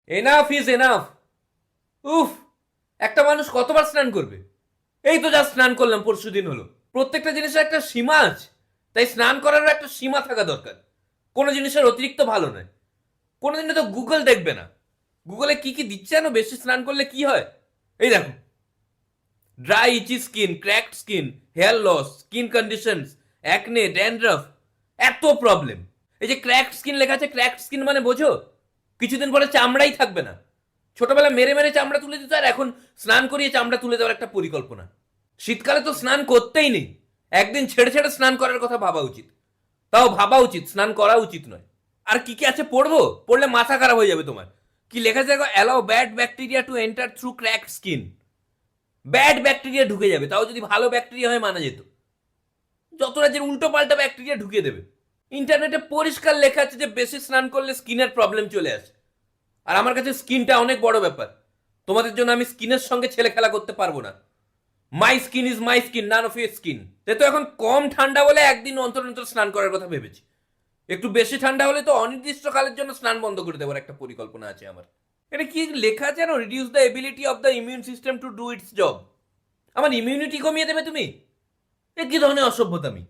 Enough is enough. উফ, একটা মানুষ কতবার স্নান করবে? এই তো যা স্নান করলাম, পরশুদিন হলো। প্রত্যেকটা জিনিসের একটা সীমা আছে, তাই স্নান করারও একটা সীমা থাকা দরকার। কোনো জিনিসের অতিরিক্ত ভালো নয়। কোনোদিনও তো গুগল দেখবে না, গুগলে কি কি দিচ্ছে জানো বেশি স্নান করলে কি হয়? এই দেখো, dry itchy skin, cracked skin, hair loss, skin conditions, acne, dandruff, এত প্রবলেম। এই যে ক্র্যাকড স্কিন লেখা আছে, ক্র্যাকড স্কিন মানে বোঝো? কিছুদিন পরে চামড়াই থাকবে না। ছোটবেলা মেরে মেরে চামড়া তুলে দিত, আর এখন স্নান করিয়ে চামড়া তুলে দেওয়ার একটা পরিকল্পনা। শীতকালে তো স্নান করতেই নেই, একদিন ছেড়ে ছেড়ে স্নান করার কথা ভাবা উচিত। তাও ভাবা উচিত, স্নান করা উচিত নয়। আর কি কি আছে পড়বো? পড়লে মাথা খারাপ হয়ে যাবে তোমার। কি লেখা আছে? Allow bad bacteria to enter through cracked skin. Bad bacteria ঢুকে যাবে, তাও যদি ভালো ব্যাকটেরিয়া হয় মানা যেত। যত রাজ্যের উল্টো পাল্টা ব্যাকটেরিয়া ঢুকিয়ে দেবে। ইন্টারনেটে পরিষ্কার লেখা আছে যে বেশি স্নান করলে স্কিনের প্রবলেম চলে আসে। আর আমার কাছে স্কিনটা অনেক বড় ব্যাপার। তোমাদের জন্য আমি স্কিনের সঙ্গে ছেলে খেলা করতে পারবো না। মাই skin is my skin, none of your skin. তো এখন কম ঠান্ডা বলে একদিন অন্তর অন্তর স্নান করার কথা ভেবেছি। একটু বেশি ঠান্ডা হলে তো অনির্দিষ্টকালের জন্য স্নান বন্ধ করে দেওয়ার একটা পরিকল্পনা আছে আমার। এটা কি লেখা আছে জানো? Reduce the ability of the immune system to do it's job. আমার ইমিউনিটি কমিয়ে দেবে তুমি? এ কি ধরনের অসভ্যতামি!